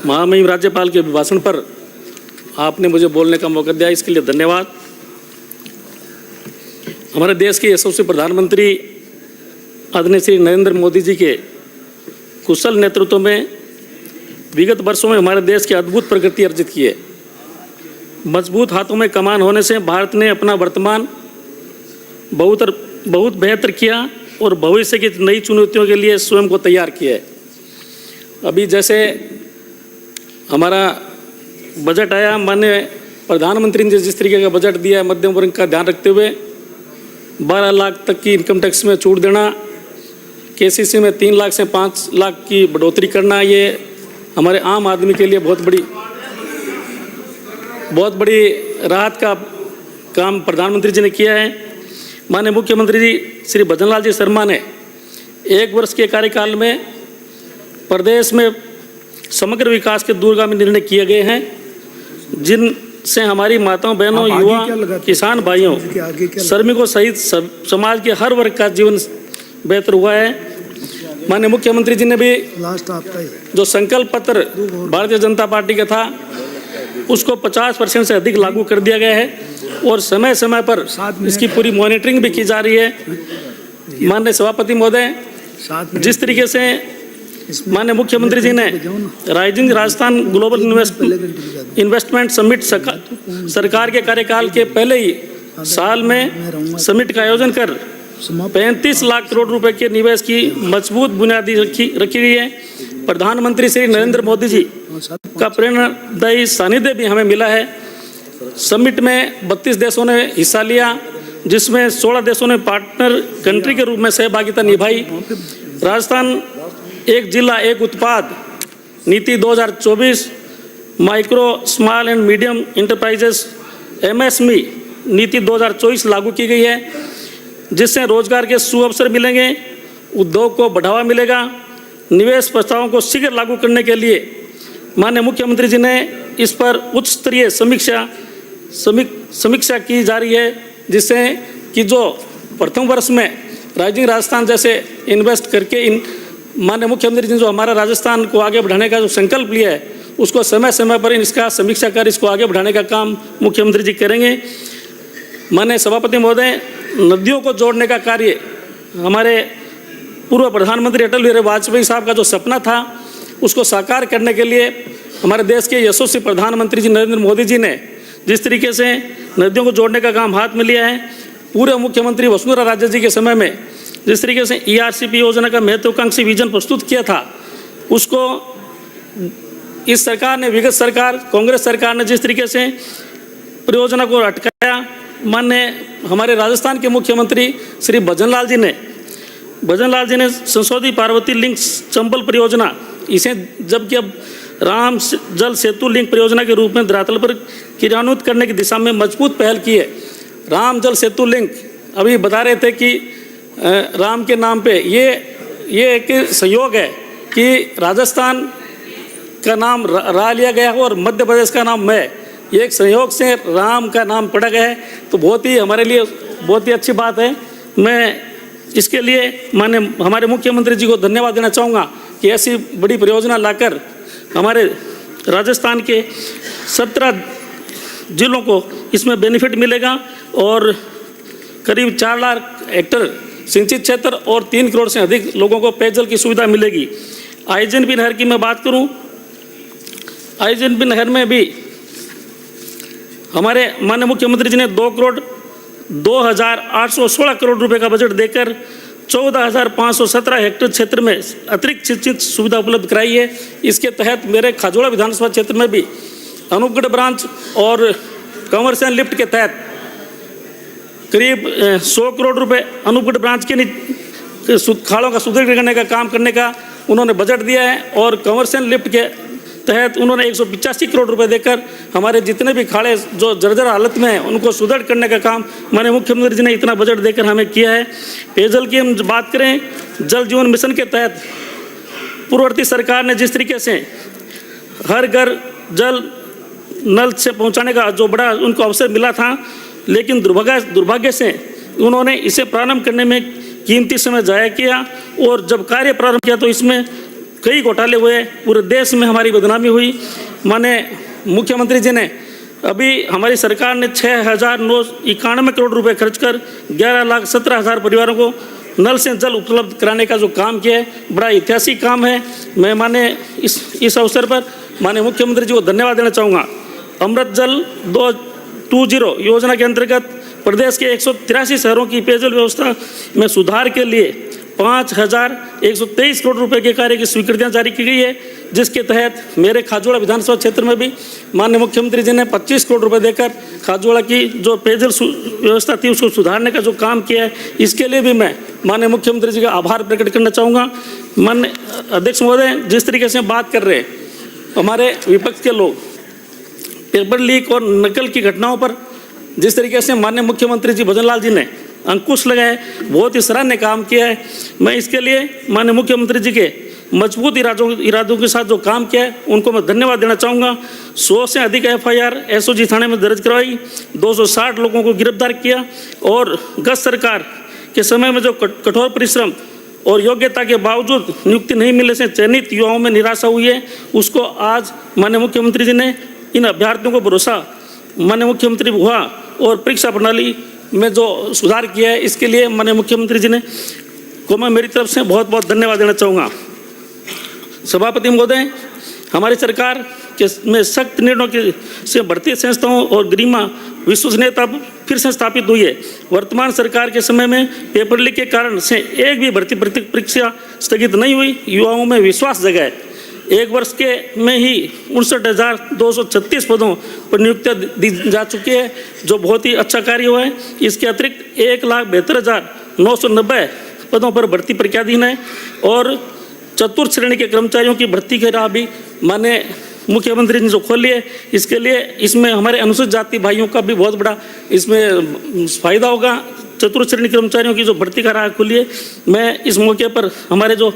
महामहिम राज्यपाल के अभिभाषण पर आपने मुझे बोलने का मौका दिया, इसके लिए धन्यवाद। हमारे देश के यशस्वी प्रधानमंत्री आदरणीय श्री नरेंद्र मोदी जी के कुशल नेतृत्व में विगत वर्षों में हमारे देश की अद्भुत प्रगति अर्जित की है। मजबूत हाथों में कमान होने से भारत ने अपना वर्तमान बहुत बेहतर किया और भविष्य की नई चुनौतियों के लिए स्वयं को तैयार किया है। अभी जैसे हमारा बजट आया, माननीय प्रधानमंत्री ने जिस तरीके का बजट दिया है, मध्यम वर्ग का ध्यान रखते हुए 12 लाख तक की इनकम टैक्स में छूट देना, केसीसी में 3 लाख से 5 लाख की बढ़ोतरी करना, ये हमारे आम आदमी के लिए बहुत बड़ी राहत का काम प्रधानमंत्री जी ने किया है। माननीय मुख्यमंत्री जी श्री भजनलाल जी शर्मा ने 1 वर्ष के कार्यकाल में प्रदेश में समग्र विकास के दूरगामी निर्णय किए गए हैं, जिनसे हमारी माताओं, बहनों, युवा, किसान भाइयों, श्रमिकों सहित समाज के हर वर्ग का जीवन बेहतर हुआ है। माननीय मुख्यमंत्री जी ने भी जो संकल्प पत्र भारतीय जनता पार्टी का था उसको 50% से अधिक लागू कर दिया गया है और समय समय पर इसकी पूरी मॉनिटरिंग भी की जा रही है। माननीय सभापति महोदय, जिस तरीके से माननीय मुख्यमंत्री जी ने rising Rajasthan global investment summit सरकार के कार्यकाल के पहले ही साल में समिट का आयोजन कर 35 लाख करोड़ रुपए के निवेश की मजबूत बुनियादी रखी गई है। प्रधानमंत्री श्री नरेंद्र मोदी जी का प्रेरणादायी सानिध्य भी हमें मिला है। समिट में 32 देशों ने हिस्सा लिया, जिसमें 16 देशों ने पार्टनर कंट्री के रूप में सहभागिता निभाई। राजस्थान एक जिला एक उत्पाद नीति 2024, micro small and medium enterprises MSME नीति 2024 लागू की गई है, जिससे रोजगार के सुअवसर मिलेंगे, उद्योग को बढ़ावा मिलेगा। निवेश प्रस्तावों को शीघ्र लागू करने के लिए माननीय मुख्यमंत्री जी ने इस पर उच्च स्तरीय समीक्षा की जा रही है, जिससे कि जो प्रथम वर्ष में राइजिंग राजस्थान जैसे इन्वेस्ट करके माननीय मुख्यमंत्री जी ने जो हमारा राजस्थान को आगे बढ़ाने का जो संकल्प लिया है, उसको समय समय पर इसका समीक्षा कर इसको आगे बढ़ाने का काम मुख्यमंत्री जी करेंगे। माननीय सभापति महोदय, नदियों को जोड़ने का कार्य हमारे पूर्व प्रधानमंत्री अटल बिहारी वाजपेयी साहब का जो सपना था, उसको साकार करने के लिए हमारे देश के यशस्वी प्रधानमंत्री जी नरेंद्र मोदी जी ने जिस तरीके से नदियों को जोड़ने का काम हाथ में लिया है, पूर्व मुख्यमंत्री वसुंधरा राजे जी के समय में जिस तरीके से ERCP योजना का महत्वाकांक्षी विजन प्रस्तुत किया था, उसको इस सरकार ने, विगत सरकार कांग्रेस सरकार ने जिस तरीके से परियोजना को अटकाया, माननीय हमारे राजस्थान के मुख्यमंत्री श्री भजनलाल जी ने संशोधित पार्वती लिंक चंबल परियोजना, इसे जबकि अब राम जल सेतु लिंक परियोजना के रूप में धरातल पर क्रियान्वित करने की दिशा में मजबूत पहल की है। राम जल सेतु लिंक अभी बता रहे थे कि राम के नाम पे ये एक संयोग है कि राजस्थान का नाम रा लिया गया हो और मध्य प्रदेश का नाम मैं, ये एक संयोग से राम का नाम पड़ा गया है, तो बहुत ही हमारे लिए बहुत ही अच्छी बात है। मैं इसके लिए माननीय हमारे मुख्यमंत्री जी को धन्यवाद देना चाहूँगा कि ऐसी बड़ी परियोजना लाकर हमारे राजस्थान के 17 जिलों को इसमें बेनिफिट मिलेगा और करीब 4 लाख हेक्टर सिंचित क्षेत्र और 3 करोड़ से अधिक लोगों को पेयजल की सुविधा मिलेगी। आईजीएनपी नहर की मैं बात करूं, आईजीएनपी नहर में भी हमारे माननीय मुख्यमंत्री जी ने 2,816 करोड़ रुपए का बजट देकर 14,517 हेक्टेयर क्षेत्र में अतिरिक्त सिंचित सुविधा उपलब्ध कराई है। इसके तहत मेरे खाजोड़ा विधानसभा क्षेत्र में भी अनूपगढ़ ब्रांच और कमर्शियल लिफ्ट के तहत करीब 100 करोड़ रुपए अनूपगढ़ ब्रांच के खालों का सुदृढ़ करने का काम करने का उन्होंने बजट दिया है और कमर्शियल लिफ्ट के तहत उन्होंने 185 करोड़ रुपए देकर हमारे जितने भी खाड़े जो जर्जर हालत में हैं उनको सुदृढ़ करने का काम माननीय मुख्यमंत्री जी ने इतना बजट देकर हमें किया है। पेयजल की हम बात करें, जल जीवन मिशन के तहत पूर्ववर्ती सरकार ने जिस तरीके से हर घर जल नल से पहुंचाने का जो बड़ा उनको अवसर मिला था, लेकिन दुर्भाग्य से उन्होंने इसे प्रारंभ करने में कीमती समय जाया किया और जब कार्य प्रारंभ किया तो इसमें कई घोटाले हुए, पूरे देश में हमारी बदनामी हुई। माने मुख्यमंत्री जी ने अभी हमारी सरकार ने 6,991 करोड़ रुपए खर्च कर 11,17,000 परिवारों को नल से जल उपलब्ध कराने का जो काम किया है, बड़ा ऐतिहासिक काम है। मैं माने इस अवसर पर माननीय मुख्यमंत्री जी को धन्यवाद देना चाहूँगा। अमृत जल 2.20 योजना के अंतर्गत प्रदेश के 183 शहरों की पेयजल व्यवस्था में सुधार के लिए 5,123 करोड़ रुपए के कार्य की स्वीकृतियां जारी की गई है, जिसके तहत मेरे खाजोड़ा विधानसभा क्षेत्र में भी माननीय मुख्यमंत्री जी ने 25 करोड़ रुपए देकर खाजोड़ा की जो पेयजल व्यवस्था थी उसको सुधारने का जो काम किया है, इसके लिए भी मैं माननीय मुख्यमंत्री जी का आभार प्रकट करना चाहूँगा। माननीय अध्यक्ष महोदय, जिस तरीके से बात कर रहे हैं हमारे विपक्ष के लोग पेपर लीक और नकल की घटनाओं पर, जिस तरीके से माननीय मुख्यमंत्री जी भजनलाल जी ने अंकुश लगाए, बहुत ही सराहनीय काम किया है। मैं इसके लिए माननीय मुख्यमंत्री जी के मजबूत इरादों के साथ जो काम किया है उनको मैं धन्यवाद देना चाहूँगा। 100 से अधिक FIR SOG थाने में दर्ज करवाई, 260 लोगों को गिरफ्तार किया और गत सरकार के समय में जो कठोर परिश्रम और योग्यता के बावजूद नियुक्ति नहीं मिलने से चयनित युवाओं में निराशा हुई है, उसको आज माननीय मुख्यमंत्री जी ने इन अभ्यर्थियों को भरोसा माननीय मुख्यमंत्री हुआ और परीक्षा प्रणाली में जो सुधार किया है, इसके लिए माननीय मुख्यमंत्री जी ने को मैं मेरी तरफ से बहुत बहुत धन्यवाद देना चाहूँगा। सभापति महोदय, हमारी सरकार के में सख्त निर्णयों के से भारतीय संस्थाओं और गरिमा विश्वसनीयता फिर से स्थापित हुई है। वर्तमान सरकार के समय में पेपर लीक के कारण से एक भी भर्ती परीक्षा स्थगित नहीं हुई, युवाओं में विश्वास जगा है। एक वर्ष के में ही 59,236 पदों पर नियुक्तियाँ दी जा चुकी है, जो बहुत ही अच्छा कार्य हुआ है। इसके अतिरिक्त 1,72,990 पदों पर भर्ती प्रक्रियाधीन है और चतुर्थ श्रेणी के कर्मचारियों की भर्ती की राह भी माननीय मुख्यमंत्री ने जो खोली है, इसके लिए इसमें हमारे अनुसूचित जाति भाइयों का भी बहुत बड़ा इसमें फायदा होगा। चतुर्थ श्रेणी कर्मचारियों की जो भर्ती का राह खुली है, मैं इस मौके पर हमारे जो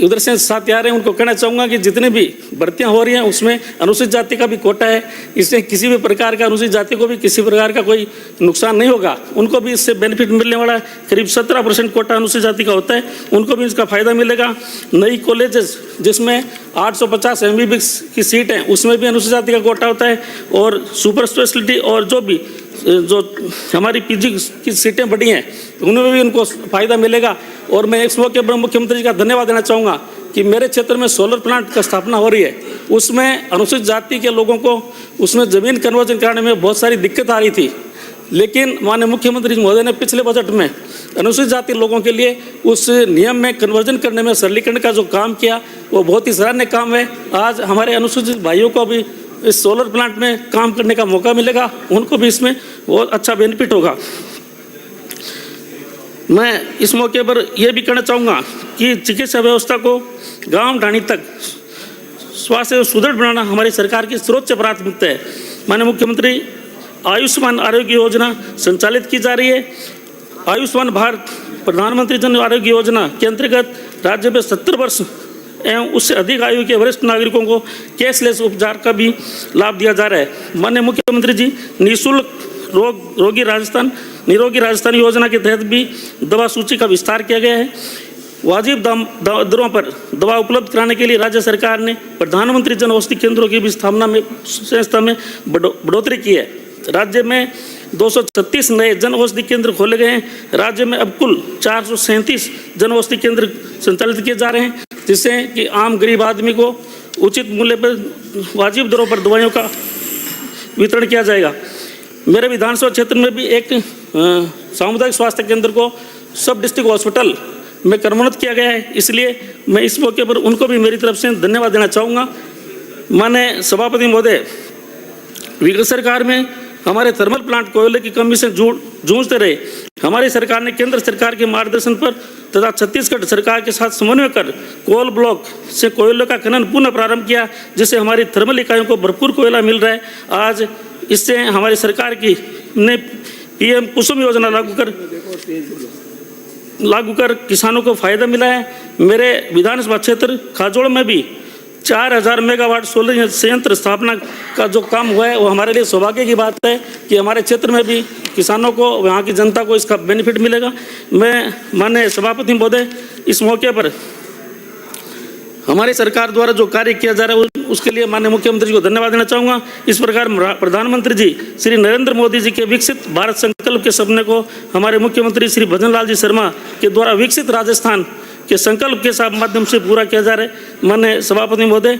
उधर से साथी आ रहे हैं उनको कहना चाहूँगा कि जितने भी भर्तियां हो रही हैं उसमें अनुसूचित जाति का भी कोटा है। इससे किसी भी प्रकार का अनुसूचित जाति को भी किसी प्रकार का कोई नुकसान नहीं होगा, उनको भी इससे बेनिफिट मिलने वाला है। करीब 17% कोटा अनुसूचित जाति का होता है, उनको भी इसका फायदा मिलेगा। नई कॉलेजेस जिसमें 850 MBBS की सीट है उसमें भी अनुसूचित जाति का कोटा होता है और सुपर स्पेशलिटी और जो हमारी PG की सीटें बढ़ी हैं उनमें भी उनको फ़ायदा मिलेगा। और मैं इस मौके पर मुख्यमंत्री जी का धन्यवाद देना चाहूँगा कि मेरे क्षेत्र में सोलर प्लांट का स्थापना हो रही है, उसमें अनुसूचित जाति के लोगों को उसमें ज़मीन कन्वर्जन कराने में बहुत सारी दिक्कत आ रही थी, लेकिन माननीय मुख्यमंत्री महोदय ने पिछले बजट में अनुसूचित जाति लोगों के लिए उस नियम में कन्वर्जन करने में सरलीकरण का जो काम किया वो बहुत ही सराहनीय काम है। आज हमारे अनुसूचित भाइयों को भी इस सोलर प्लांट में काम करने का मौका मिलेगा, उनको भी इसमें बहुत अच्छा बेनिफिट होगा। मैं इस मौके पर यह भी कहना चाहूँगा कि चिकित्सा व्यवस्था को गांव ढाणी तक स्वास्थ्य सुदृढ़ बनाना हमारी सरकार की सर्वोच्च प्राथमिकता है। माननीय मुख्यमंत्री आयुष्मान आरोग्य योजना संचालित की जा रही है। आयुष्मान भारत प्रधानमंत्री जन आरोग्य योजना के अंतर्गत राज्य में 70 वर्ष एवं उससे अधिक आयु के वरिष्ठ नागरिकों को कैशलेस उपचार का भी लाभ दिया जा रहा है। माननीय मुख्यमंत्री जी निःशुल्क निरोगी राजस्थान योजना के तहत भी दवा सूची का विस्तार किया गया है। वाजिब दरों पर दवा उपलब्ध कराने के लिए राज्य सरकार ने प्रधानमंत्री जन औषधि केंद्रों की भी संस्था में बढ़ोतरी की है। राज्य में 236 नए जन औषधि केंद्र खोले गए हैं। राज्य में अब कुल 437 जन औषधि केंद्र संचालित किए जा रहे हैं, जिससे कि आम गरीब आदमी को उचित मूल्य पर वाजिब दरों पर दवाइयों का वितरण किया जाएगा। मेरे विधानसभा क्षेत्र में भी एक सामुदायिक स्वास्थ्य केंद्र को सब डिस्ट्रिक्ट हॉस्पिटल में क्रमोन्नत किया गया है, इसलिए मैं इस मौके पर उनको भी मेरी तरफ से धन्यवाद देना चाहूँगा। माननीय सभापति महोदय, विगत सरकार में हमारे थर्मल प्लांट कोयले की कमी से जूझते रहे। हमारी सरकार ने केंद्र सरकार के मार्गदर्शन पर तथा छत्तीसगढ़ सरकार के साथ समन्वय कर कोल ब्लॉक से कोयले का खनन पुनः प्रारंभ किया, जिससे हमारी थर्मल इकाइयों को भरपूर कोयला मिल रहा है। आज इससे हमारी सरकार की ने PM कुसुम योजना लागू कर किसानों को फायदा मिला है। मेरे विधानसभा क्षेत्र खाजोड़ में भी 4,000 मेगावाट सोलर संयंत्र स्थापना का जो काम हुआ है वो हमारे लिए सौभाग्य की बात है कि हमारे क्षेत्र में भी किसानों को, वहाँ की जनता को इसका बेनिफिट मिलेगा। मैं माननीय सभापति महोदय, इस मौके पर हमारी सरकार द्वारा जो कार्य किया जा रहा है उसके लिए माननीय मुख्यमंत्री जी को धन्यवाद देना चाहूँगा। इस प्रकार प्रधानमंत्री जी श्री नरेंद्र मोदी जी के विकसित भारत संकल्प के सपने को हमारे मुख्यमंत्री श्री भजन लाल जी शर्मा के द्वारा विकसित राजस्थान के संकल्प के माध्यम से पूरा किया जा रहा है। माननीय सभापति महोदय,